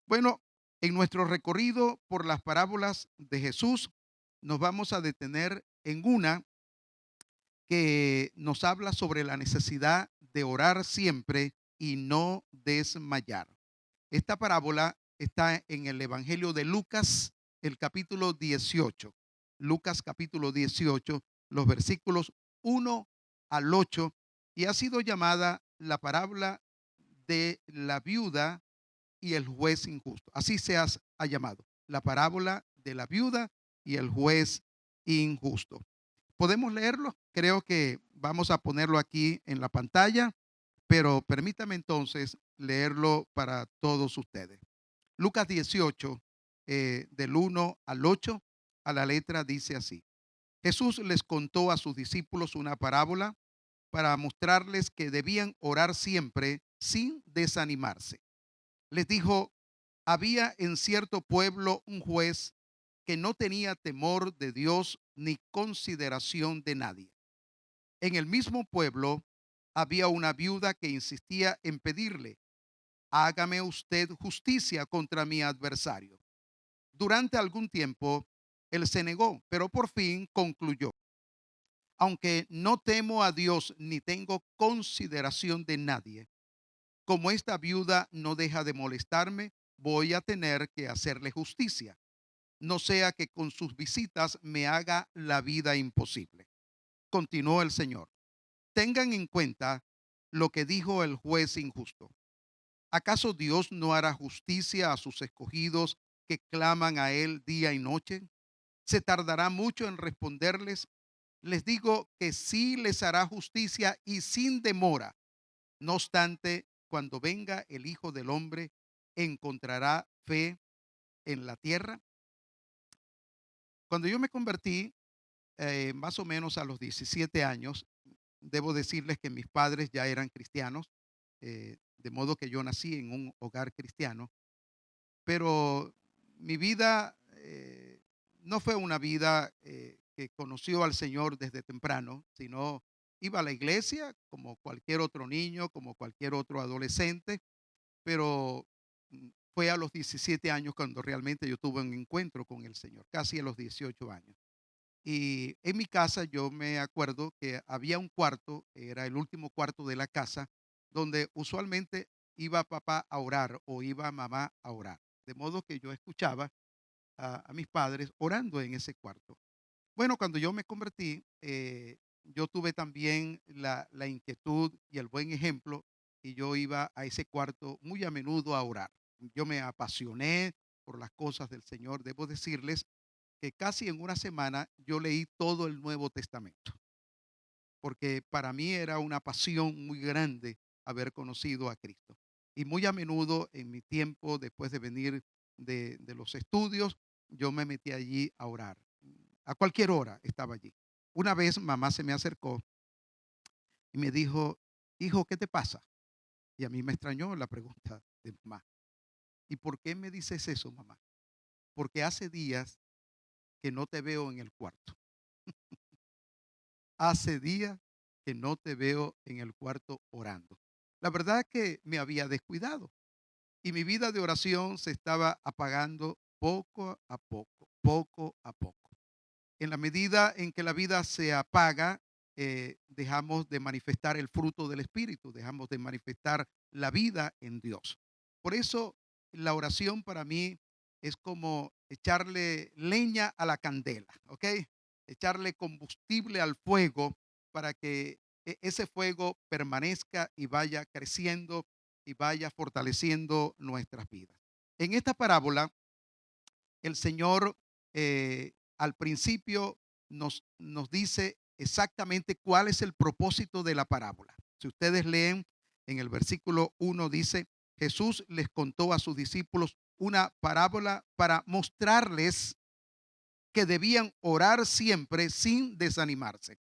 Bueno, en nuestro recorrido por las parábolas de Jesús, nos vamos a detener en una que nos habla sobre la necesidad de orar siempre y no desmayar. Esta parábola está en el Evangelio de Lucas, el capítulo 18. Lucas capítulo 18, los versículos 1 al 8, y ha sido llamada la parábola de la viuda y el juez injusto. Así ha llamado, la parábola de la viuda y el juez injusto. ¿Podemos leerlo? Creo que vamos a ponerlo aquí en la pantalla, pero permítame entonces leerlo para todos ustedes. Lucas 18, del 1 al 8, a la letra dice así. Jesús les contó a sus discípulos una parábola para mostrarles que debían orar siempre sin desanimarse. Les dijo: había en cierto pueblo un juez que no tenía temor de Dios ni consideración de nadie. En el mismo pueblo había una viuda que insistía en pedirle: hágame usted justicia contra mi adversario. Durante algún tiempo él se negó, pero por fin concluyó: aunque no temo a Dios ni tengo consideración de nadie, como esta viuda no deja de molestarme, voy a tener que hacerle justicia, no sea que con sus visitas me haga la vida imposible. Continuó el Señor: tengan en cuenta lo que dijo el juez injusto. ¿Acaso Dios no hará justicia a sus escogidos que claman a Él día y noche? ¿Se tardará mucho en responderles? Les digo que sí les hará justicia y sin demora. No obstante, cuando venga el Hijo del Hombre, ¿encontrará fe en la tierra? Cuando yo me convertí, más o menos a los 17 años, debo decirles que mis padres ya eran cristianos, de modo que yo nací en un hogar cristiano, pero mi vida no fue una vida que conoció al Señor desde temprano, sino iba a la iglesia como cualquier otro niño, como cualquier otro adolescente, pero fue a los 17 años cuando realmente yo tuve un encuentro con el Señor, casi a los 18 años. Y en mi casa yo me acuerdo que había un cuarto, era el último cuarto de la casa, donde usualmente iba papá a orar o iba mamá a orar. De modo que yo escuchaba a mis padres orando en ese cuarto. Bueno, cuando yo me convertí, yo tuve también la inquietud y el buen ejemplo, y yo iba a ese cuarto muy a menudo a orar. Yo me apasioné por las cosas del Señor. Debo decirles que casi en una semana yo leí todo el Nuevo Testamento, porque para mí era una pasión muy grande haber conocido a Cristo. Y muy a menudo en mi tiempo, después de venir de los estudios, yo me metí allí a orar. A cualquier hora estaba allí. Una vez mamá se me acercó y me dijo: hijo, ¿qué te pasa? Y a mí me extrañó la pregunta de mamá. ¿Y por qué me dices eso, mamá? Porque hace días que no te veo en el cuarto. Hace días que no te veo en el cuarto orando. La verdad que me había descuidado y mi vida de oración se estaba apagando poco a poco, poco a poco. En la medida en que la vida se apaga, dejamos de manifestar el fruto del Espíritu, dejamos de manifestar la vida en Dios. Por eso la oración para mí es como echarle leña a la candela, ¿ok? Echarle combustible al fuego para que ese fuego permanezca y vaya creciendo y vaya fortaleciendo nuestras vidas. En esta parábola, el Señor al principio nos dice exactamente cuál es el propósito de la parábola. Si ustedes leen en el versículo 1 dice: Jesús les contó a sus discípulos una parábola para mostrarles que debían orar siempre sin desanimarse.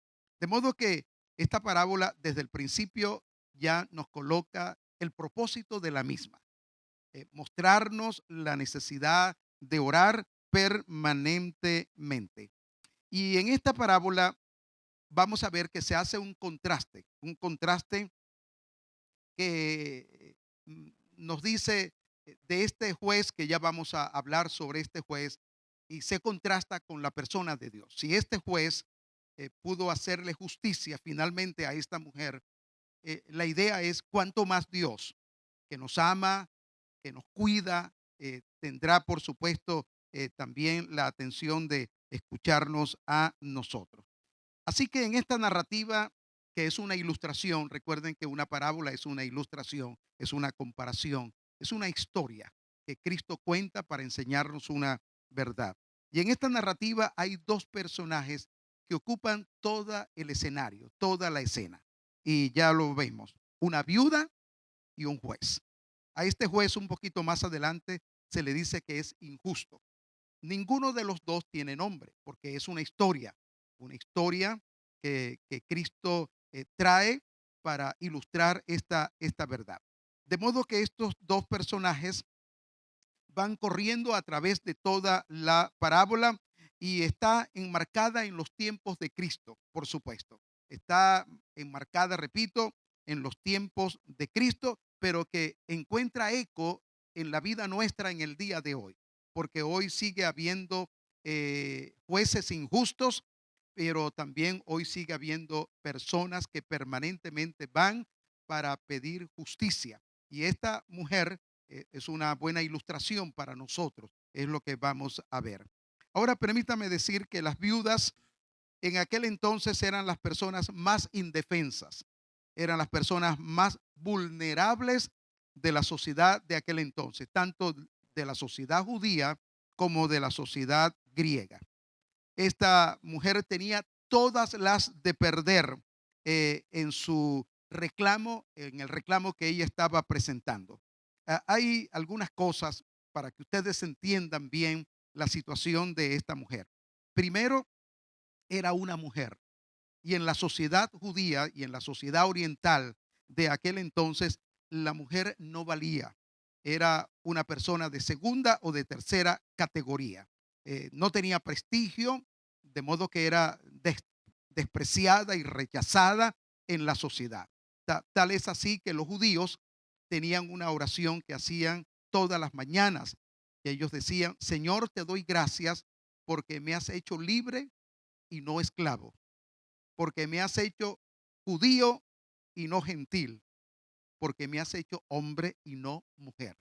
De modo que esta parábola desde el principio ya nos coloca el propósito de la misma: mostrarnos la necesidad de orar permanentemente. Y en esta parábola vamos a ver que se hace un contraste que nos dice de este juez, que ya vamos a hablar sobre este juez, y se contrasta con la persona de Dios. Si este juez pudo hacerle justicia finalmente a esta mujer, la idea es cuánto más Dios, que nos ama, que nos cuida, tendrá por supuesto también la atención de escucharnos a nosotros. Así que en esta narrativa, que es una ilustración, recuerden que una parábola es una ilustración, es una comparación, es una historia que Cristo cuenta para enseñarnos una verdad. Y en esta narrativa hay dos personajes que ocupan todo el escenario, toda la escena. Y ya lo vemos, una viuda y un juez. A este juez un poquito más adelante se le dice que es injusto. Ninguno de los dos tiene nombre, porque es una historia que Cristo trae para ilustrar esta verdad. De modo que estos dos personajes van corriendo a través de toda la parábola y está enmarcada en los tiempos de Cristo, por supuesto. Está enmarcada, repito, en los tiempos de Cristo, pero que encuentra eco en la vida nuestra en el día de hoy, porque hoy sigue habiendo jueces injustos, pero también hoy sigue habiendo personas que permanentemente van para pedir justicia. Y esta mujer es una buena ilustración para nosotros, es lo que vamos a ver. Ahora permítame decir que las viudas en aquel entonces eran las personas más indefensas, eran las personas más vulnerables de la sociedad de aquel entonces, tanto de la sociedad judía como de la sociedad griega. Esta mujer tenía todas las de perder en su reclamo, en el reclamo que ella estaba presentando. Hay algunas cosas para que ustedes entiendan bien la situación de esta mujer. Primero, era una mujer. Y en la sociedad judía y en la sociedad oriental de aquel entonces, la mujer no valía. Era una persona de segunda o de tercera categoría. No tenía prestigio, de modo que era despreciada y rechazada en la sociedad. Tal es así que los judíos tenían una oración que hacían todas las mañanas. Y ellos decían: Señor, te doy gracias porque me has hecho libre y no esclavo, porque me has hecho judío y no gentil, porque me has hecho hombre y no mujer.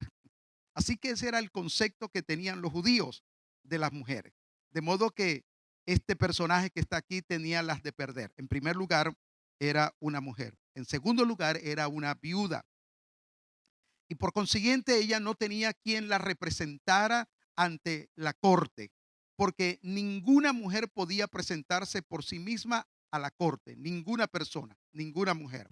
Así que ese era el concepto que tenían los judíos de las mujeres. De modo que este personaje que está aquí tenía las de perder. En primer lugar, era una mujer. En segundo lugar, era una viuda. Y por consiguiente, ella no tenía quien la representara ante la corte, porque ninguna mujer podía presentarse por sí misma a la corte, ninguna persona, ninguna mujer.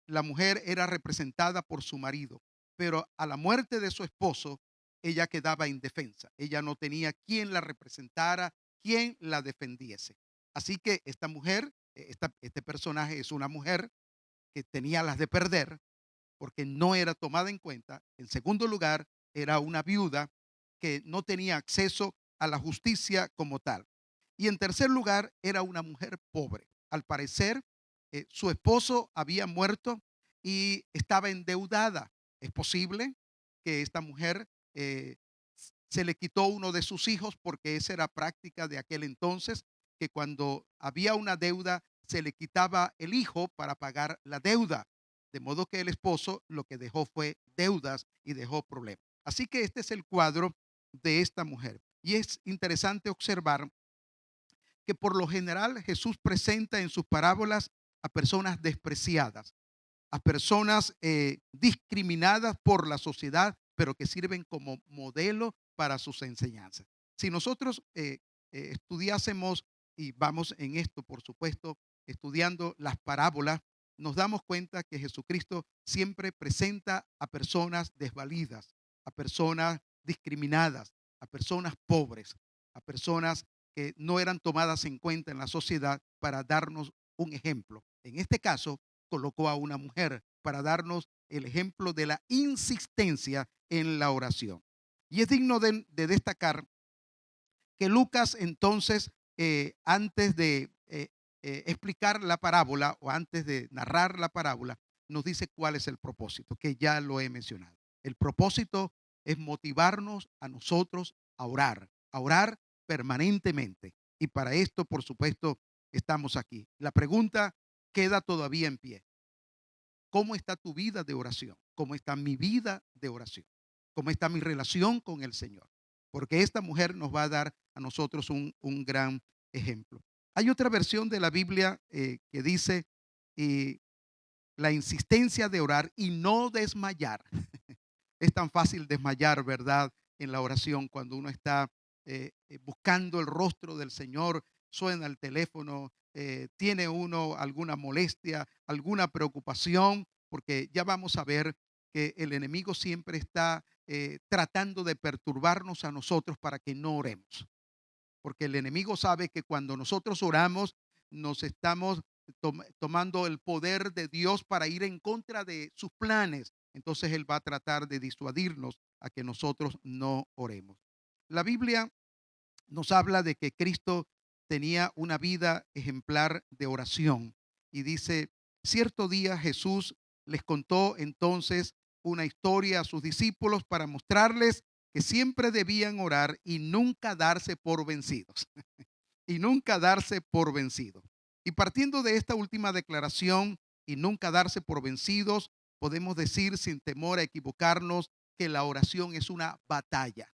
La mujer era representada por su marido, pero a la muerte de su esposo, ella quedaba indefensa. Ella no tenía quien la representara, quien la defendiese. Así que esta mujer, este personaje es una mujer que tenía las de perder porque no era tomada en cuenta. En segundo lugar, era una viuda que no tenía acceso a la justicia como tal. Y en tercer lugar, era una mujer pobre. Al parecer, su esposo había muerto y estaba endeudada. Es posible que esta mujer se le quitó uno de sus hijos, porque esa era práctica de aquel entonces, que cuando había una deuda se le quitaba el hijo para pagar la deuda. De modo que el esposo lo que dejó fue deudas y dejó problemas. Así que este es el cuadro de esta mujer. Y es interesante observar que por lo general Jesús presenta en sus parábolas a personas despreciadas, a personas discriminadas por la sociedad, pero que sirven como modelo para sus enseñanzas. Si nosotros estudiásemos, y vamos en esto, por supuesto, estudiando las parábolas, nos damos cuenta que Jesucristo siempre presenta a personas desvalidas, a personas discriminadas, a personas pobres, a personas que no eran tomadas en cuenta en la sociedad para darnos un ejemplo. En este caso, colocó a una mujer para darnos el ejemplo de la insistencia en la oración. Y es digno de destacar que Lucas entonces, antes de explicar la parábola o antes de narrar la parábola, nos dice cuál es el propósito, que ya lo he mencionado. El propósito es motivarnos a nosotros a orar permanentemente. Y para esto, por supuesto, estamos aquí. La pregunta queda todavía en pie. ¿Cómo está tu vida de oración? ¿Cómo está mi vida de oración? ¿Cómo está mi relación con el Señor? Porque esta mujer nos va a dar a nosotros un gran ejemplo. Hay otra versión de la Biblia que dice eh, la insistencia de orar y no desmayar. Es tan fácil desmayar, ¿verdad? En la oración cuando uno está buscando el rostro del Señor, suena el teléfono, tiene uno alguna molestia, alguna preocupación, porque ya vamos a ver que el enemigo siempre está tratando de perturbarnos a nosotros para que no oremos. Porque el enemigo sabe que cuando nosotros oramos, nos estamos tomando el poder de Dios para ir en contra de sus planes. Entonces Él va a tratar de disuadirnos a que nosotros no oremos. La Biblia nos habla de que Cristo tenía una vida ejemplar de oración. Y dice, cierto día Jesús les contó entonces una historia a sus discípulos para mostrarles que siempre debían orar y nunca darse por vencidos. Y nunca darse por vencidos. Y partiendo de esta última declaración y nunca darse por vencidos, podemos decir sin temor a equivocarnos que la oración es una batalla.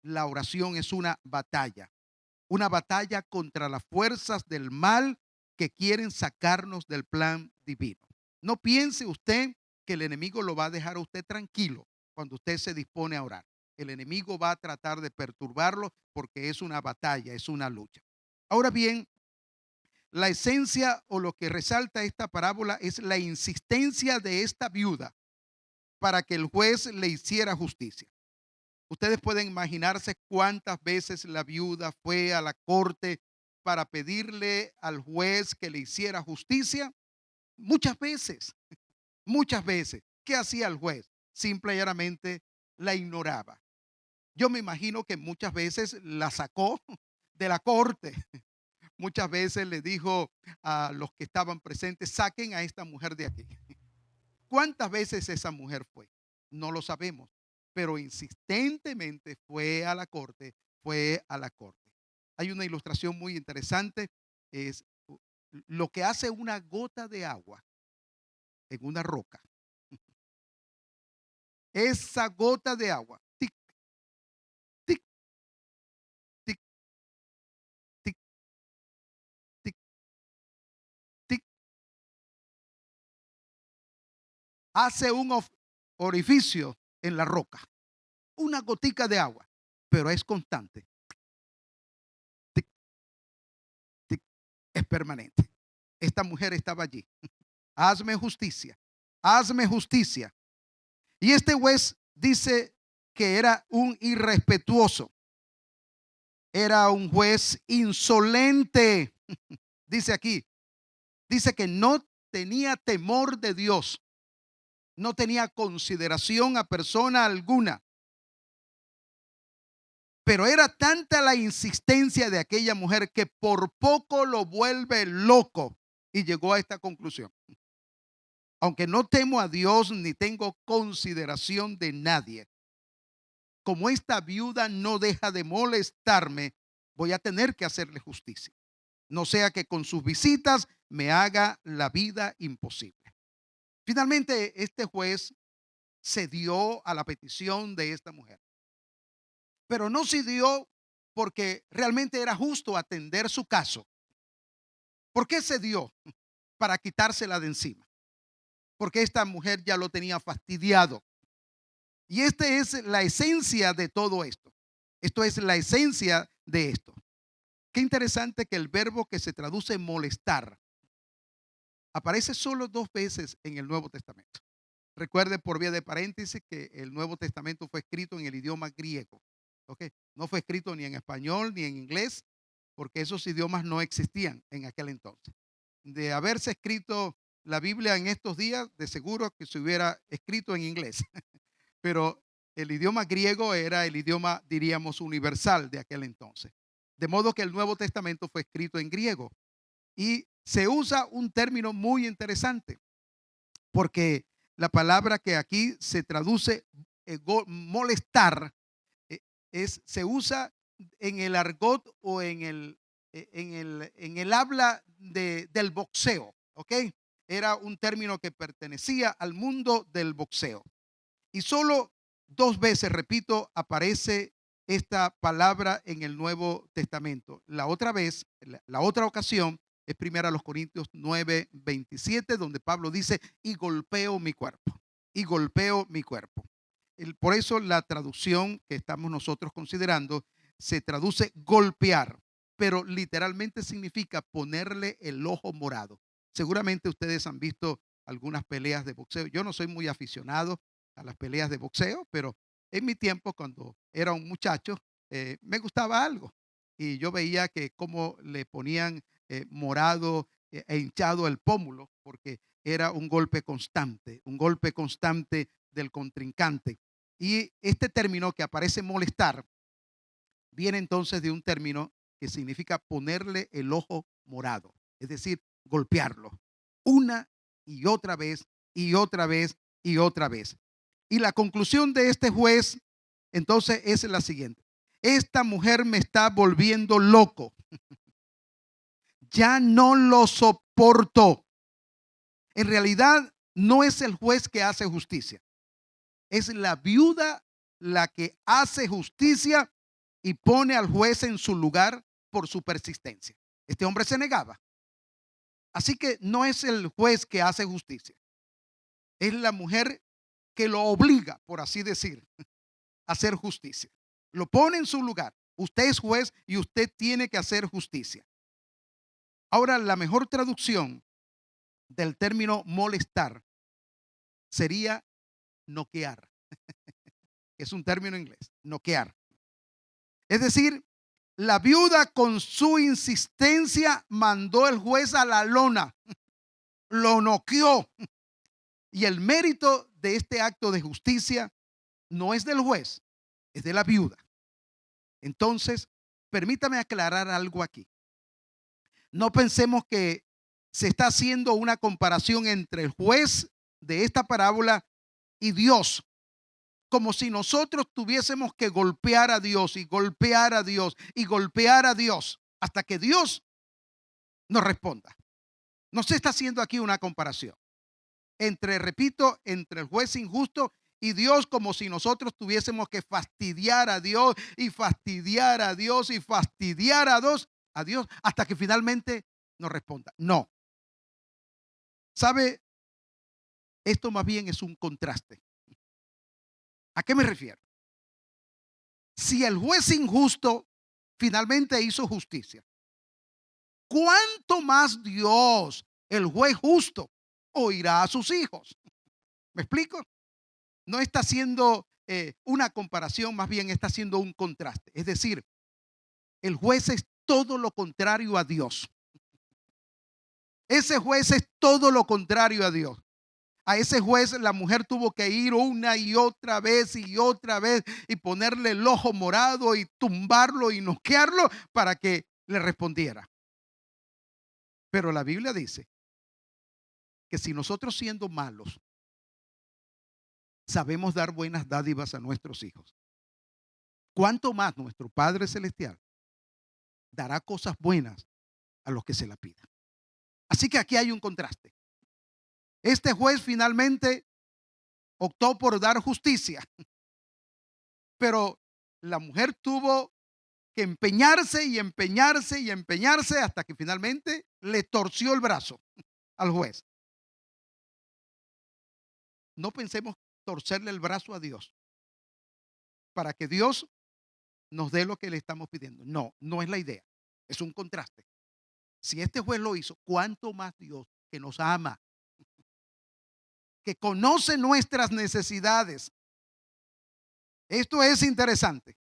La oración es una batalla contra las fuerzas del mal que quieren sacarnos del plan divino. No piense usted que el enemigo lo va a dejar a usted tranquilo cuando usted se dispone a orar. El enemigo va a tratar de perturbarlo porque es una batalla, es una lucha. Ahora bien, la esencia o lo que resalta esta parábola es la insistencia de esta viuda para que el juez le hiciera justicia. Ustedes pueden imaginarse cuántas veces la viuda fue a la corte para pedirle al juez que le hiciera justicia. Muchas veces, muchas veces. ¿Qué hacía el juez? Simple y llanamente la ignoraba. Yo me imagino que muchas veces la sacó de la corte. Muchas veces le dijo a los que estaban presentes, saquen a esta mujer de aquí. ¿Cuántas veces esa mujer fue? No lo sabemos, pero insistentemente fue a la corte, fue a la corte. Hay una ilustración muy interesante, es lo que hace una gota de agua en una roca. Esa gota de agua, tic, tic, tic, tic, tic, tic, hace un orificio en la roca, una gotica de agua, pero es constante, tic, tic, es permanente. Esta mujer estaba allí. Hazme justicia, hazme justicia. Y este juez dice que era un irrespetuoso, era un juez insolente. Dice aquí, dice que no tenía temor de Dios, no tenía consideración a persona alguna. Pero era tanta la insistencia de aquella mujer que por poco lo vuelve loco y llegó a esta conclusión. Aunque no temo a Dios ni tengo consideración de nadie, como esta viuda no deja de molestarme, voy a tener que hacerle justicia. No sea que con sus visitas me haga la vida imposible. Finalmente, este juez cedió a la petición de esta mujer, pero no cedió porque realmente era justo atender su caso. ¿Por qué cedió? Para quitársela de encima, porque esta mujer ya lo tenía fastidiado. Y esta es la esencia de todo esto. Esto es la esencia de esto. Qué interesante que el verbo que se traduce molestar aparece solo 2 veces en el Nuevo Testamento. Recuerde por vía de paréntesis que el Nuevo Testamento fue escrito en el idioma griego. ¿Ok? No fue escrito ni en español ni en inglés, porque esos idiomas no existían en aquel entonces. De haberse escrito la Biblia en estos días, de seguro que se hubiera escrito en inglés. Pero el idioma griego era el idioma, diríamos, universal de aquel entonces. De modo que el Nuevo Testamento fue escrito en griego. Y se usa un término muy interesante, porque la palabra que aquí se traduce molestar, eh, se usa en el argot o en el habla del boxeo, ¿ok? Era un término que pertenecía al mundo del boxeo. Y solo 2 veces, repito, aparece esta palabra en el Nuevo Testamento. La otra vez, la otra ocasión, es 1 Corintios 9:27, donde Pablo dice, y golpeo mi cuerpo, y golpeo mi cuerpo. Por eso la traducción que estamos nosotros considerando se traduce golpear, pero literalmente significa ponerle el ojo morado. Seguramente ustedes han visto algunas peleas de boxeo. Yo no soy muy aficionado a las peleas de boxeo, pero en mi tiempo, cuando era un muchacho, me gustaba algo. Y yo veía que cómo le ponían morado e hinchado el pómulo, porque era un golpe constante del contrincante. Y este término que aparece molestar viene entonces de un término que significa ponerle el ojo morado, es decir, golpearlo una y otra vez y otra vez y otra vez. Y la conclusión de este juez entonces es la siguiente: esta mujer me está volviendo loco, ya no lo soporto. En realidad no es el juez que hace justicia, es la viuda la que hace justicia y pone al juez en su lugar por su persistencia. Este hombre se negaba. Así que no es el juez que hace justicia, es la mujer que lo obliga, por así decir, a hacer justicia. Lo pone en su lugar. Usted es juez y usted tiene que hacer justicia. Ahora, la mejor traducción del término molestar sería noquear. Es un término inglés, noquear. Es decir, la viuda con su insistencia mandó al juez a la lona, lo noqueó. Y el mérito de este acto de justicia no es del juez, es de la viuda. Entonces, permítame aclarar algo aquí. No pensemos que se está haciendo una comparación entre el juez de esta parábola y Dios, como si nosotros tuviésemos que golpear a Dios y golpear a Dios y golpear a Dios hasta que Dios nos responda. No se está haciendo aquí una comparación entre, repito, entre el juez injusto y Dios, como si nosotros tuviésemos que fastidiar a Dios y fastidiar a Dios y fastidiar a Dios hasta que finalmente nos responda. No. ¿Sabe? Esto más bien es un contraste. ¿A qué me refiero? Si el juez injusto finalmente hizo justicia, ¿cuánto más Dios, el juez justo, oirá a sus hijos? ¿Me explico? No está haciendo una comparación, más bien está haciendo un contraste. Es decir, el juez es todo lo contrario a Dios. Ese juez es todo lo contrario a Dios. A ese juez la mujer tuvo que ir una y otra vez y ponerle el ojo morado y tumbarlo y noquearlo para que le respondiera. Pero la Biblia dice que si nosotros, siendo malos, sabemos dar buenas dádivas a nuestros hijos, ¿cuánto más nuestro Padre Celestial dará cosas buenas a los que se la pidan? Así que aquí hay un contraste. Este juez finalmente optó por dar justicia, pero la mujer tuvo que empeñarse y empeñarse y empeñarse hasta que finalmente le torció el brazo al juez. No pensemos torcerle el brazo a Dios para que Dios nos dé lo que le estamos pidiendo. No, no es la idea. Es un contraste. Si este juez lo hizo, ¿cuánto más Dios, que nos ama, que conoce nuestras necesidades? Esto es interesante.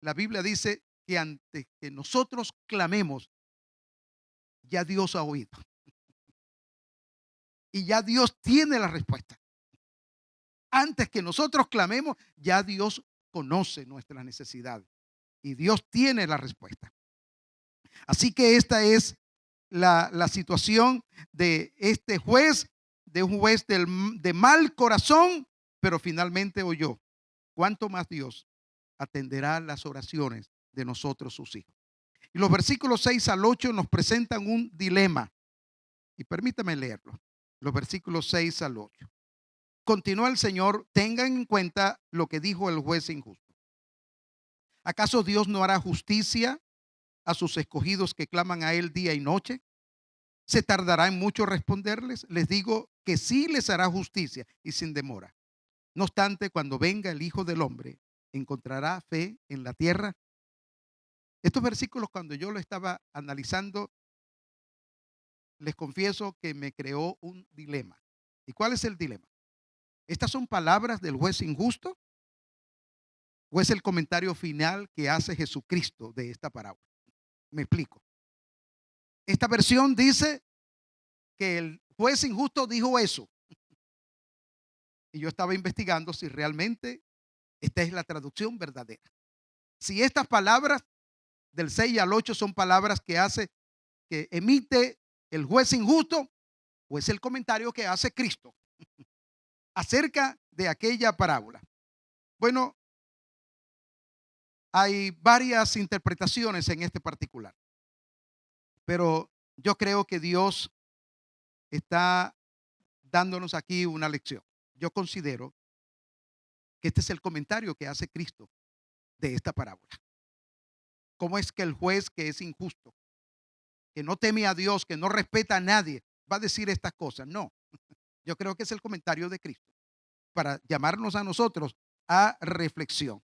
La Biblia dice que antes que nosotros clamemos, ya Dios ha oído. Y ya Dios tiene la respuesta. Antes que nosotros clamemos, ya Dios conoce nuestras necesidades. Y Dios tiene la respuesta. Así que esta es la situación de este juez, de un juez de mal corazón, pero finalmente oyó. ¿Cuánto más Dios atenderá las oraciones de nosotros, sus hijos? Y los versículos 6 al 8 nos presentan un dilema. Y permítame leerlo. Los versículos 6 al 8. Continúa el Señor: tengan en cuenta lo que dijo el juez injusto. ¿Acaso Dios no hará justicia a sus escogidos que claman a Él día y noche? ¿Se tardará en mucho responderles? Les digo que sí les hará justicia y sin demora. No obstante, cuando venga el Hijo del Hombre, ¿encontrará fe en la tierra? Estos versículos, cuando yo lo estaba analizando, les confieso que me creó un dilema. ¿Y cuál es el dilema? ¿Estas son palabras del juez injusto o es el comentario final que hace Jesucristo de esta parábola? Me explico. Esta versión dice que el juez injusto dijo eso. Y yo estaba investigando si realmente esta es la traducción verdadera. Si estas palabras del 6 al 8 son palabras que emite el juez injusto, o es el comentario que hace Cristo acerca de aquella parábola. Bueno, hay varias interpretaciones en este particular, pero yo creo que Dios está dándonos aquí una lección. Yo considero que este es el comentario que hace Cristo de esta parábola. ¿Cómo es que el juez, que es injusto, que no teme a Dios, que no respeta a nadie, va a decir estas cosas? No, yo creo que es el comentario de Cristo para llamarnos a nosotros a reflexión.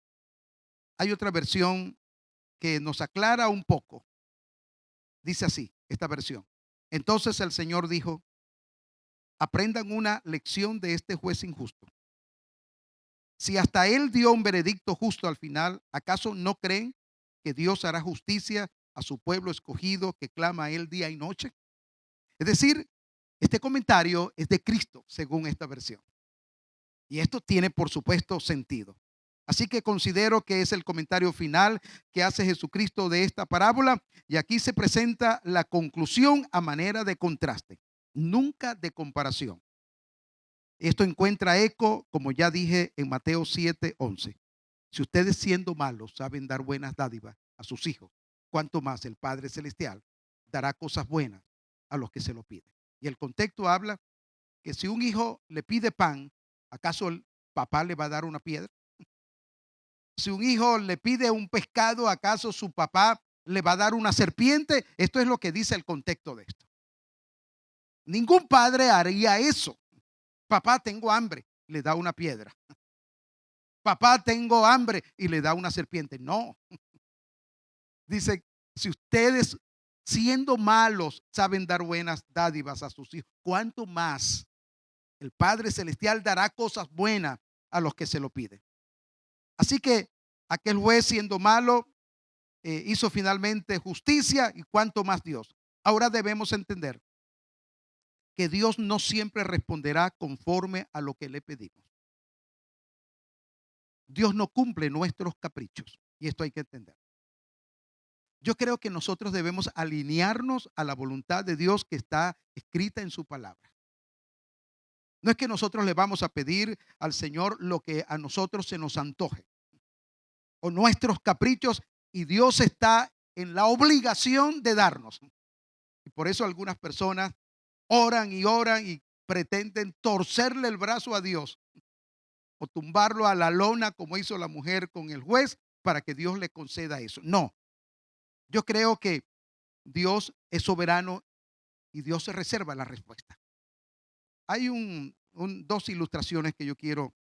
Hay otra versión que nos aclara un poco. Dice así, esta versión: entonces el Señor dijo: aprendan una lección de este juez injusto. Si hasta él dio un veredicto justo al final, ¿acaso no creen que Dios hará justicia a su pueblo escogido que clama a él día y noche? Es decir, este comentario es de Cristo según esta versión. Y esto tiene, por supuesto, sentido. Así que considero que es el comentario final que hace Jesucristo de esta parábola. Y aquí se presenta la conclusión a manera de contraste, nunca de comparación. Esto encuentra eco, como ya dije, en Mateo 7:11. Si ustedes, siendo malos, saben dar buenas dádivas a sus hijos, cuánto más el Padre Celestial dará cosas buenas a los que se lo piden. Y el contexto habla que si un hijo le pide pan, ¿acaso el papá le va a dar una piedra? Si un hijo le pide un pescado, ¿acaso su papá le va a dar una serpiente? Esto es lo que dice el contexto de esto. Ningún padre haría eso. Papá, tengo hambre, le da una piedra. Papá, tengo hambre, y le da una serpiente. No. Dice, si ustedes, siendo malos, saben dar buenas dádivas a sus hijos, ¿cuánto más el Padre Celestial dará cosas buenas a los que se lo piden? Así que aquel juez, siendo malo, hizo finalmente justicia, y cuánto más Dios. Ahora debemos entender que Dios no siempre responderá conforme a lo que le pedimos. Dios no cumple nuestros caprichos, y esto hay que entender. Yo creo que nosotros debemos alinearnos a la voluntad de Dios que está escrita en su palabra. No es que nosotros le vamos a pedir al Señor lo que a nosotros se nos antoje o nuestros caprichos, y Dios está en la obligación de darnos. Y por eso algunas personas oran y pretenden torcerle el brazo a Dios o tumbarlo a la lona como hizo la mujer con el juez para que Dios le conceda eso. No, yo creo que Dios es soberano y Dios se reserva la respuesta. Hay dos ilustraciones que yo quiero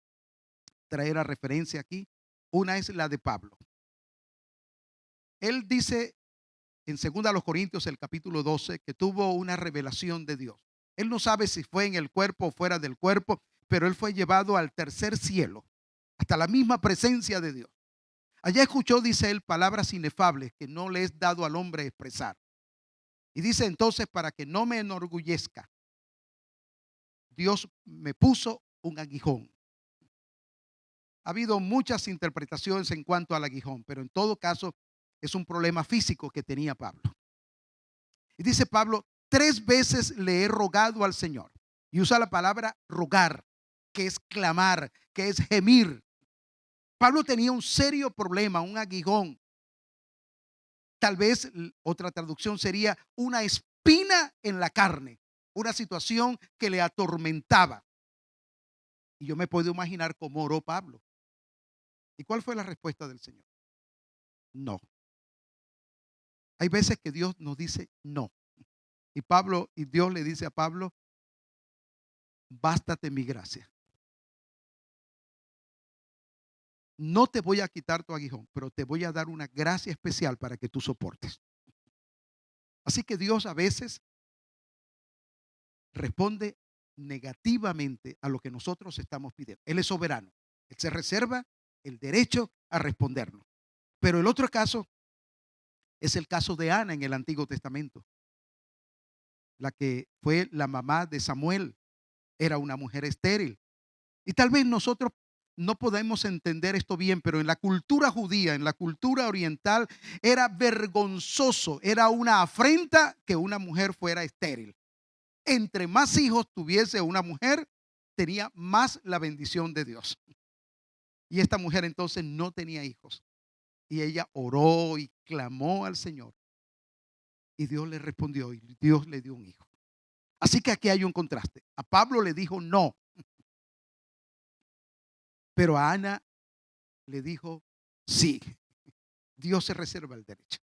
traer a referencia aquí. Una es la de Pablo. Él dice en 2 Corintios, el capítulo 12, que tuvo una revelación de Dios. Él no sabe si fue en el cuerpo o fuera del cuerpo, pero él fue llevado al tercer cielo, hasta la misma presencia de Dios. Allá escuchó, dice él, palabras inefables que no le es dado al hombre expresar. Y dice entonces: para que no me enorgullezca, Dios me puso un aguijón. Ha habido muchas interpretaciones en cuanto al aguijón, pero en todo caso es un problema físico que tenía Pablo. Y dice Pablo: 3 veces le he rogado al Señor. Y usa la palabra rogar, que es clamar, que es gemir. Pablo tenía un serio problema, un aguijón. Tal vez otra traducción sería una espina en la carne, una situación que le atormentaba. Y yo me puedo imaginar cómo oró Pablo. ¿Y cuál fue la respuesta del Señor? No. Hay veces que Dios nos dice no. Y Dios le dice a Pablo, bástate mi gracia. No te voy a quitar tu aguijón, pero te voy a dar una gracia especial para que tú soportes. Así que Dios a veces responde negativamente a lo que nosotros estamos pidiendo. Él es soberano. Él se reserva el derecho a respondernos. Pero el otro caso es el caso de Ana en el Antiguo Testamento, la que fue la mamá de Samuel. Era una mujer estéril. Y tal vez nosotros no podemos entender esto bien, pero en la cultura judía, en la cultura oriental, era vergonzoso, era una afrenta que una mujer fuera estéril. Entre más hijos tuviese una mujer, tenía más la bendición de Dios. Y esta mujer entonces no tenía hijos. Y ella oró y clamó al Señor. Y Dios le respondió y Dios le dio un hijo. Así que aquí hay un contraste. A Pablo le dijo no, pero a Ana le dijo sí. Dios se reserva el derecho.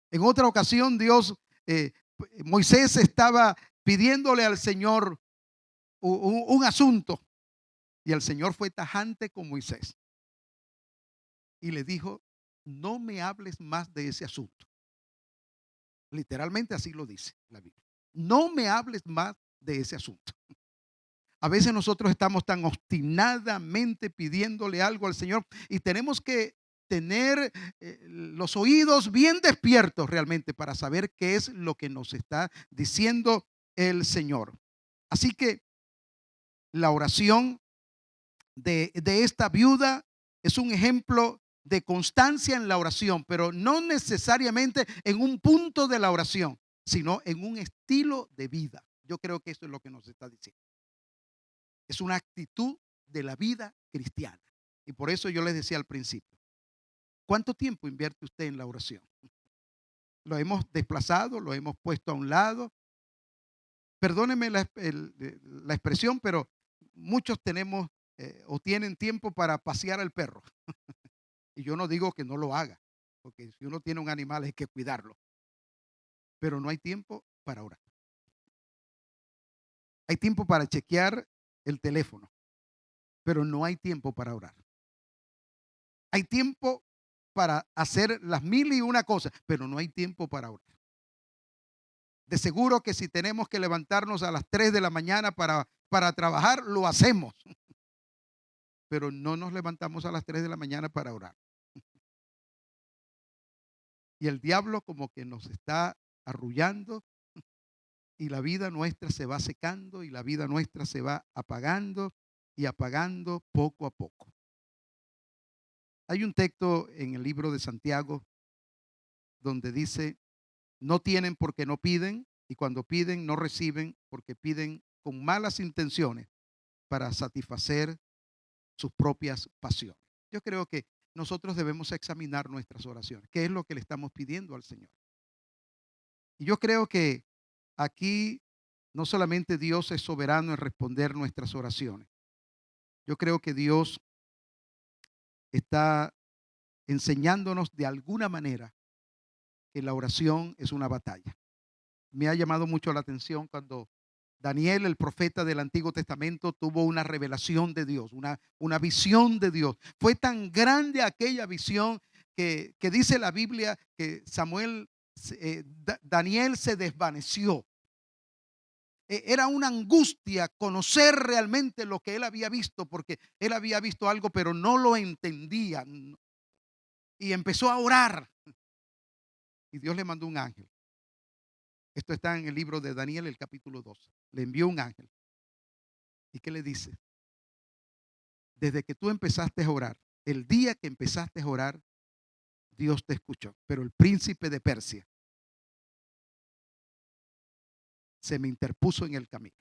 En otra ocasión, eh, Moisés estaba pidiéndole al Señor un asunto y el Señor fue tajante con Moisés y le dijo, no me hables más de ese asunto. Literalmente así lo dice la Biblia. No me hables más de ese asunto. A veces nosotros estamos tan obstinadamente pidiéndole algo al Señor y tenemos que tener los oídos bien despiertos realmente para saber qué es lo que nos está diciendo el Señor. Así que la oración de esta viuda es un ejemplo de constancia en la oración, pero no necesariamente en un punto de la oración, sino en un estilo de vida. Yo creo que eso es lo que nos está diciendo. Es una actitud de la vida cristiana. Y por eso yo les decía al principio, ¿cuánto tiempo invierte usted en la oración? Lo hemos desplazado, lo hemos puesto a un lado. Perdónenme la expresión, pero muchos tenemos o tienen tiempo para pasear al perro. Y yo no digo que no lo haga, porque si uno tiene un animal hay que cuidarlo. Pero no hay tiempo para orar. Hay tiempo para chequear el teléfono, pero no hay tiempo para orar. Hay tiempo para hacer las mil y una cosas, pero no hay tiempo para orar. De seguro que si tenemos que levantarnos a las 3 de la mañana para trabajar, lo hacemos. Pero no nos levantamos a las 3 de la mañana para orar. Y el diablo como que nos está arrullando y la vida nuestra se va secando y la vida nuestra se va apagando y apagando poco a poco. Hay un texto en el libro de Santiago donde dice, no tienen porque no piden y cuando piden no reciben porque piden con malas intenciones para satisfacer sus propias pasiones. Yo creo que nosotros debemos examinar nuestras oraciones. ¿Qué es lo que le estamos pidiendo al Señor? Y yo creo que aquí no solamente Dios es soberano en responder nuestras oraciones. Yo creo que Dios está enseñándonos de alguna manera que la oración es una batalla. Me ha llamado mucho la atención cuando Daniel, el profeta del Antiguo Testamento, tuvo una revelación de Dios, una visión de Dios. Fue tan grande aquella visión que dice la Biblia que Daniel se desvaneció. Era una angustia conocer realmente lo que él había visto, porque él había visto algo, pero no lo entendía. Y empezó a orar. Y Dios le mandó un ángel. Esto está en el libro de Daniel, el capítulo 2. Le envió un ángel. ¿Y qué le dice? Desde que tú empezaste a orar, el día que empezaste a orar, Dios te escuchó. Pero el príncipe de Persia se me interpuso en el camino.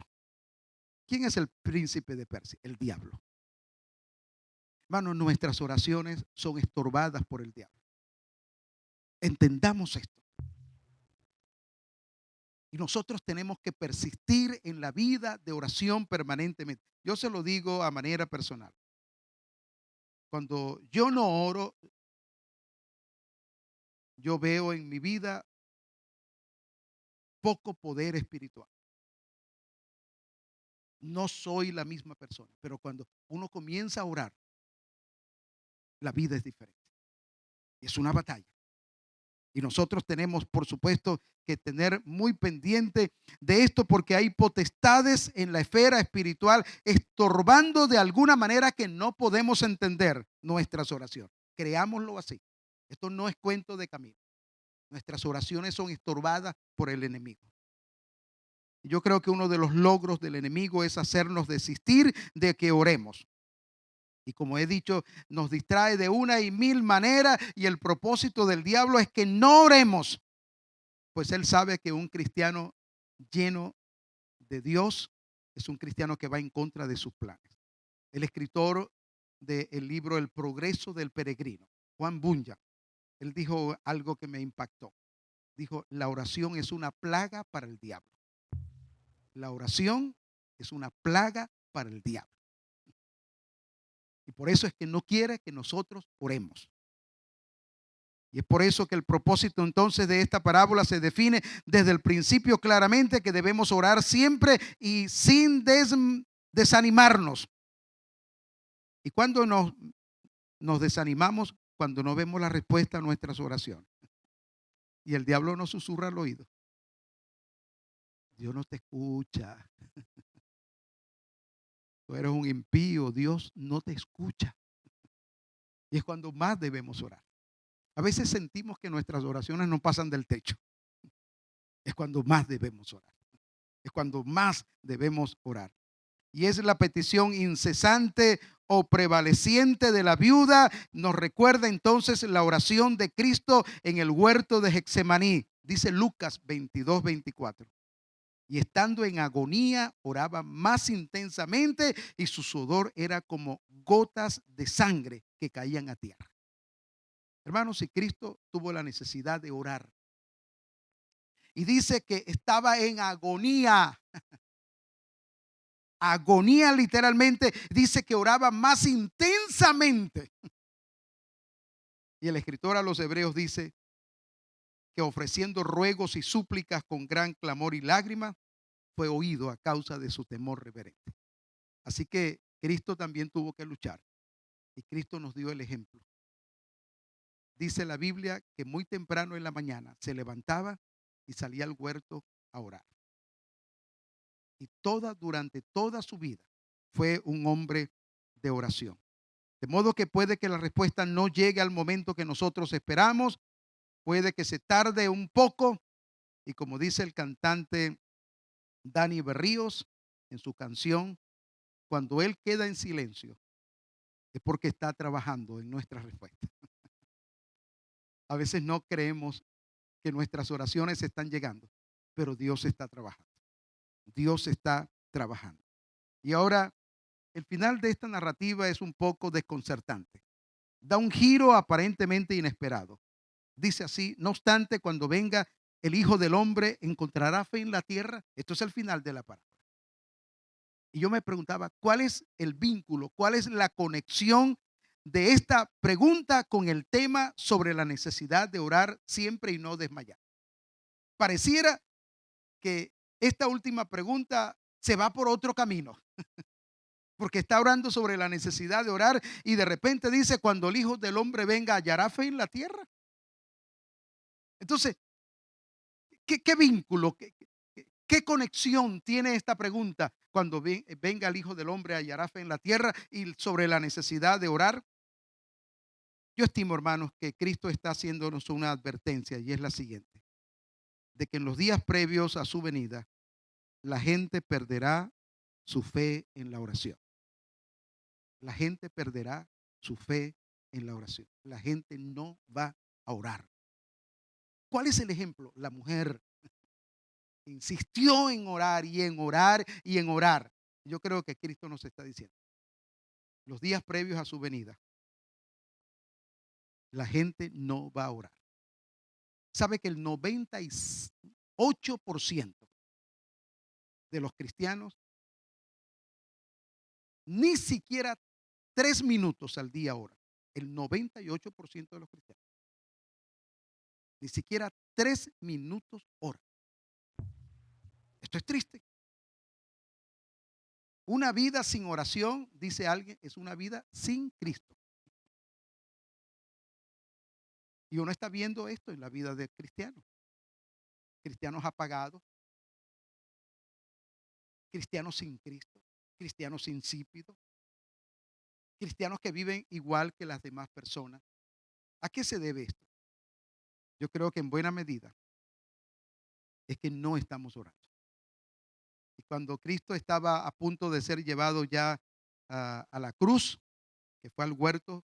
¿Quién es el príncipe de Persia? El diablo. Hermanos, nuestras oraciones son estorbadas por el diablo. Entendamos esto. Y nosotros tenemos que persistir en la vida de oración permanentemente. Yo se lo digo a manera personal. Cuando yo no oro, yo veo en mi vida poco poder espiritual. No soy la misma persona, pero cuando uno comienza a orar, la vida es diferente. Es una batalla. Y nosotros tenemos, por supuesto, que tener muy pendiente de esto porque hay potestades en la esfera espiritual estorbando de alguna manera que no podemos entender nuestras oraciones. Creámoslo así. Esto no es cuento de camino. Nuestras oraciones son estorbadas por el enemigo. Yo creo que uno de los logros del enemigo es hacernos desistir de que oremos. Y como he dicho, nos distrae de una y mil maneras y el propósito del diablo es que no oremos. Pues él sabe que un cristiano lleno de Dios es un cristiano que va en contra de sus planes. El escritor del libro El progreso del peregrino, Juan Bunyan, él dijo algo que me impactó. Dijo, la oración es una plaga para el diablo. La oración es una plaga para el diablo. Y por eso es que no quiere que nosotros oremos. Y es por eso que el propósito entonces de esta parábola se define desde el principio claramente que debemos orar siempre y sin desanimarnos. ¿Y cuando nos desanimamos? Cuando no vemos la respuesta a nuestras oraciones. Y el diablo nos susurra al oído. Dios no te escucha. Tú eres un impío, Dios no te escucha. Y es cuando más debemos orar. A veces sentimos que nuestras oraciones no pasan del techo. Es cuando más debemos orar. Es cuando más debemos orar. Y es la petición incesante o prevaleciente de la viuda. Nos recuerda entonces la oración de Cristo en el huerto de Getsemaní. Dice Lucas 22:24. Y estando en agonía, oraba más intensamente y su sudor era como gotas de sangre que caían a tierra. Hermanos, si Cristo tuvo la necesidad de orar y dice que estaba en agonía, agonía literalmente, dice que oraba más intensamente. Y el escritor a los Hebreos dice que ofreciendo ruegos y súplicas con gran clamor y lágrimas, fue oído a causa de su temor reverente. Así que Cristo también tuvo que luchar y Cristo nos dio el ejemplo. Dice la Biblia que muy temprano en la mañana se levantaba y salía al huerto a orar. Y durante toda su vida fue un hombre de oración. De modo que puede que la respuesta no llegue al momento que nosotros esperamos, puede que se tarde un poco. Y como dice el cantante Dani Berríos en su canción, cuando él queda en silencio, es porque está trabajando en nuestra respuesta. A veces no creemos que nuestras oraciones están llegando, pero Dios está trabajando. Dios está trabajando. Y ahora, el final de esta narrativa es un poco desconcertante. Da un giro aparentemente inesperado. Dice así, no obstante, cuando venga el Hijo del Hombre, ¿encontrará fe en la tierra? Esto es el final de la parábola. Y yo me preguntaba, ¿cuál es el vínculo? ¿Cuál es la conexión de esta pregunta con el tema sobre la necesidad de orar siempre y no desmayar? Pareciera que esta última pregunta se va por otro camino, porque está orando sobre la necesidad de orar y de repente dice, cuando el Hijo del Hombre venga, ¿hallará fe en la tierra? Entonces, ¿qué vínculo, qué conexión tiene esta pregunta? Cuando venga el Hijo del Hombre, ¿hallará fe en la tierra? Y sobre la necesidad de orar. Yo estimo, hermanos, que Cristo está haciéndonos una advertencia y es la siguiente, de que en los días previos a su venida, la gente perderá su fe en la oración. La gente perderá su fe en la oración. La gente no va a orar. ¿Cuál es el ejemplo? La mujer insistió en orar y en orar y en orar. Yo creo que Cristo nos está diciendo, los días previos a su venida, la gente no va a orar. Sabe que el 98% de los cristianos ni siquiera 3 minutos al día oran. El 98% de los cristianos ni siquiera 3 minutos oran. Esto es triste. Una vida sin oración, dice alguien, es una vida sin Cristo. Y uno está viendo esto en la vida de cristianos. Cristianos apagados, cristianos sin Cristo, cristianos insípidos, cristianos que viven igual que las demás personas. ¿A qué se debe esto? Yo creo que en buena medida es que no estamos orando. Y cuando Cristo estaba a punto de ser llevado ya a la cruz, que fue al huerto,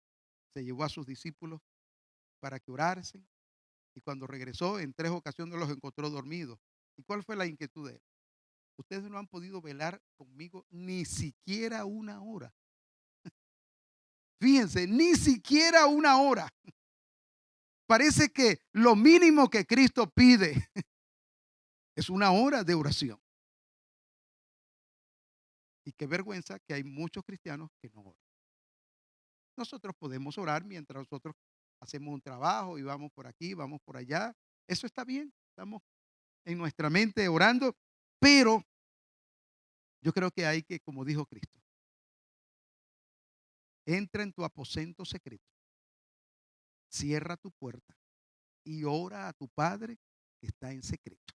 se llevó a sus discípulos para que orasen. Y cuando regresó, en 3 ocasiones los encontró dormidos. ¿Y cuál fue la inquietud de él? Ustedes no han podido velar conmigo ni siquiera una hora. Fíjense, ni siquiera una hora. Parece que lo mínimo que Cristo pide es una hora de oración. Y qué vergüenza que hay muchos cristianos que no oran. Nosotros podemos orar mientras nosotros hacemos un trabajo y vamos por aquí, vamos por allá. Eso está bien. Estamos en nuestra mente orando, pero yo creo que hay que, como dijo Cristo, entra en tu aposento secreto, cierra tu puerta y ora a tu Padre que está en secreto.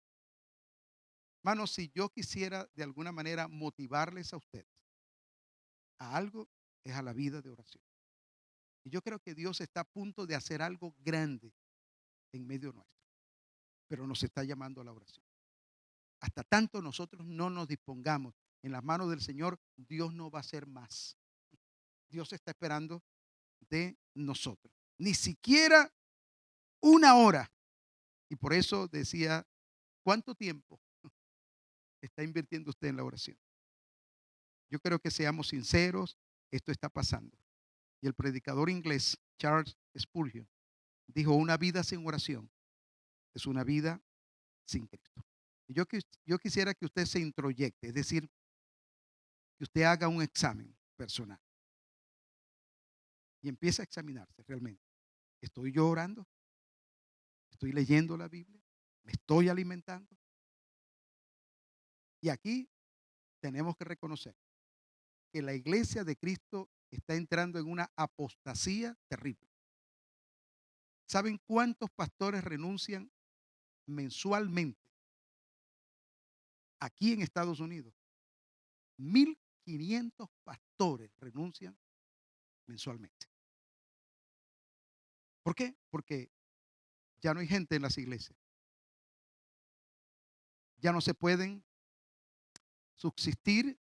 Hermanos, si yo quisiera de alguna manera motivarles a ustedes a algo, es a la vida de oración. Y yo creo que Dios está a punto de hacer algo grande en medio nuestro, pero nos está llamando a la oración. Hasta tanto nosotros no nos dispongamos en las manos del Señor, Dios no va a hacer más. Dios está esperando de nosotros. Ni siquiera una hora. Y por eso decía, ¿cuánto tiempo está invirtiendo usted en la oración? Yo creo que seamos sinceros, esto está pasando. Y el predicador inglés Charles Spurgeon dijo, una vida sin oración es una vida sin Cristo. Y yo quisiera que usted se introyecte, es decir, que usted haga un examen personal y empiece a examinarse realmente. ¿Estoy yo orando? ¿Estoy leyendo la Biblia? ¿Me estoy alimentando? Y aquí tenemos que reconocer que la iglesia de Cristo está entrando en una apostasía terrible. ¿Saben cuántos pastores renuncian mensualmente aquí en Estados Unidos? 1.500 pastores renuncian mensualmente. ¿Por qué? Porque ya no hay gente en las iglesias. Ya no se pueden subsistir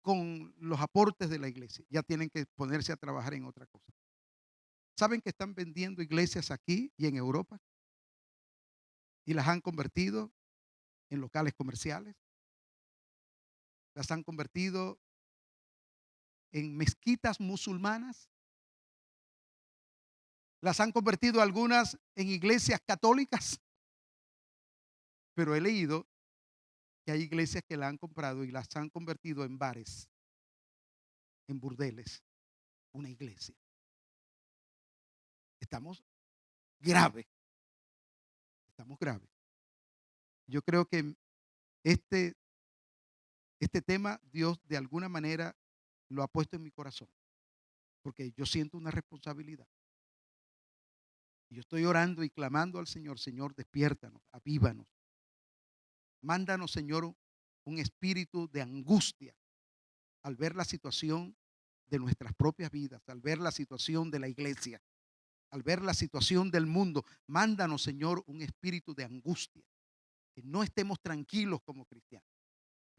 con los aportes de la iglesia. Ya tienen que ponerse a trabajar en otra cosa. ¿Saben que están vendiendo iglesias aquí y en Europa? Y las han convertido en locales comerciales. Las han convertido en mezquitas musulmanas. Las han convertido algunas en iglesias católicas. Pero he leído que hay iglesias que la han comprado y las han convertido en bares, en burdeles, una iglesia. Estamos graves, estamos graves. Yo creo que este, este tema Dios de alguna manera lo ha puesto en mi corazón, porque yo siento una responsabilidad. Y yo estoy orando y clamando al Señor, Señor, despiértanos, avívanos. Mándanos, Señor, un espíritu de angustia al ver la situación de nuestras propias vidas, al ver la situación de la iglesia, al ver la situación del mundo. Mándanos, Señor, un espíritu de angustia, que no estemos tranquilos como cristianos.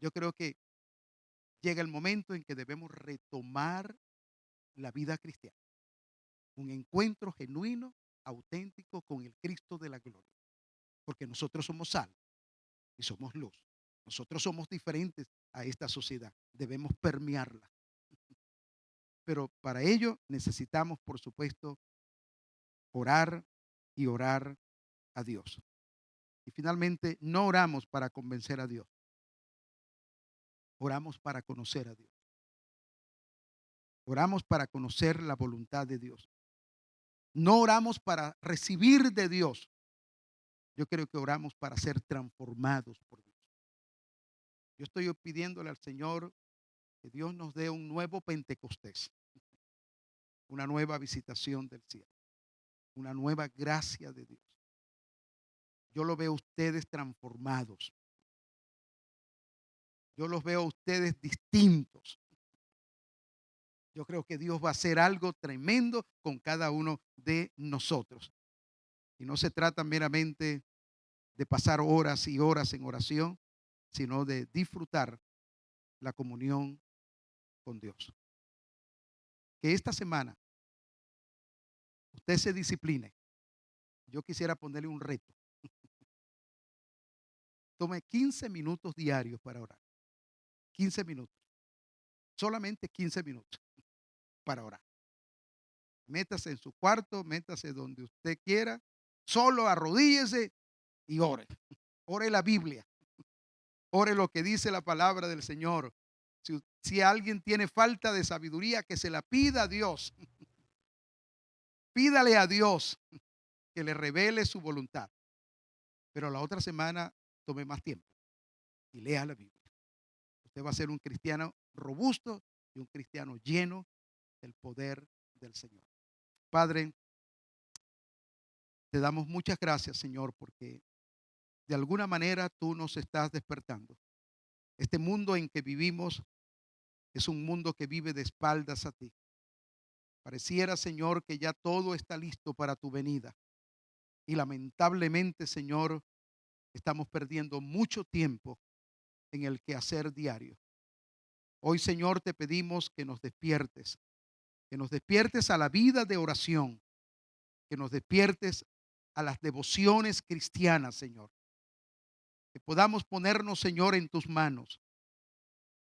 Yo creo que llega el momento en que debemos retomar la vida cristiana, un encuentro genuino, auténtico con el Cristo de la gloria, porque nosotros somos sal y somos luz. Nosotros somos diferentes a esta sociedad. Debemos permearla. Pero para ello necesitamos, por supuesto, orar y orar a Dios. Y finalmente, no oramos para convencer a Dios, oramos para conocer a Dios. Oramos para conocer la voluntad de Dios. No oramos para recibir de Dios. Yo creo que oramos para ser transformados por Dios. Yo estoy pidiéndole al Señor que Dios nos dé un nuevo Pentecostés, una nueva visitación del cielo, una nueva gracia de Dios. Yo lo veo a ustedes transformados. Yo los veo a ustedes distintos. Yo creo que Dios va a hacer algo tremendo con cada uno de nosotros. Y no se trata meramente de pasar horas y horas en oración, sino de disfrutar la comunión con Dios. Que esta semana usted se discipline. Yo quisiera ponerle un reto. Tome 15 minutos diarios para orar. 15 minutos. Solamente 15 minutos para orar. Métase en su cuarto, métase donde usted quiera. Solo arrodíllese y ore. Ore la Biblia. Ore lo que dice la palabra del Señor. Si alguien tiene falta de sabiduría, que se la pida a Dios. Pídale a Dios que le revele su voluntad. Pero la otra semana tome más tiempo y lea la Biblia. Usted va a ser un cristiano robusto y un cristiano lleno del poder del Señor. Padre, te damos muchas gracias, Señor, porque de alguna manera tú nos estás despertando. Este mundo en que vivimos es un mundo que vive de espaldas a ti. Pareciera, Señor, que ya todo está listo para tu venida. Y lamentablemente, Señor, estamos perdiendo mucho tiempo en el quehacer diario. Hoy, Señor, te pedimos que nos despiertes a la vida de oración, que nos despiertes a las devociones cristianas, Señor. Que podamos ponernos, Señor, en tus manos,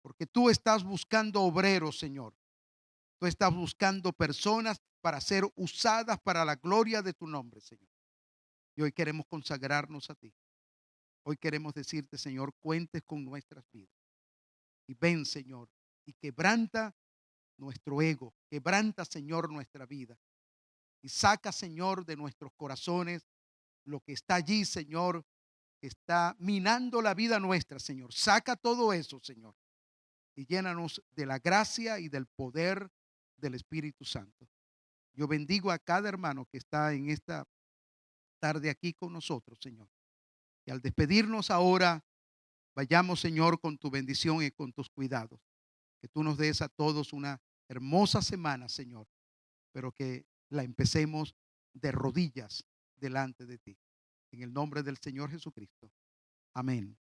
porque tú estás buscando obreros, Señor. Tú estás buscando personas para ser usadas para la gloria de tu nombre, Señor. Y hoy queremos consagrarnos a ti. Hoy queremos decirte, Señor, cuentes con nuestras vidas. Y ven, Señor, y quebranta nuestro ego, quebranta, Señor, nuestra vida. Y saca, Señor, de nuestros corazones lo que está allí, Señor, que está minando la vida nuestra, Señor. Saca todo eso, Señor, y llénanos de la gracia y del poder del Espíritu Santo. Yo bendigo a cada hermano que está en esta tarde aquí con nosotros, Señor. Y al despedirnos ahora, vayamos, Señor, con tu bendición y con tus cuidados. Que tú nos des a todos una hermosa semana, Señor, pero que la empecemos de rodillas delante de ti. En el nombre del Señor Jesucristo. Amén.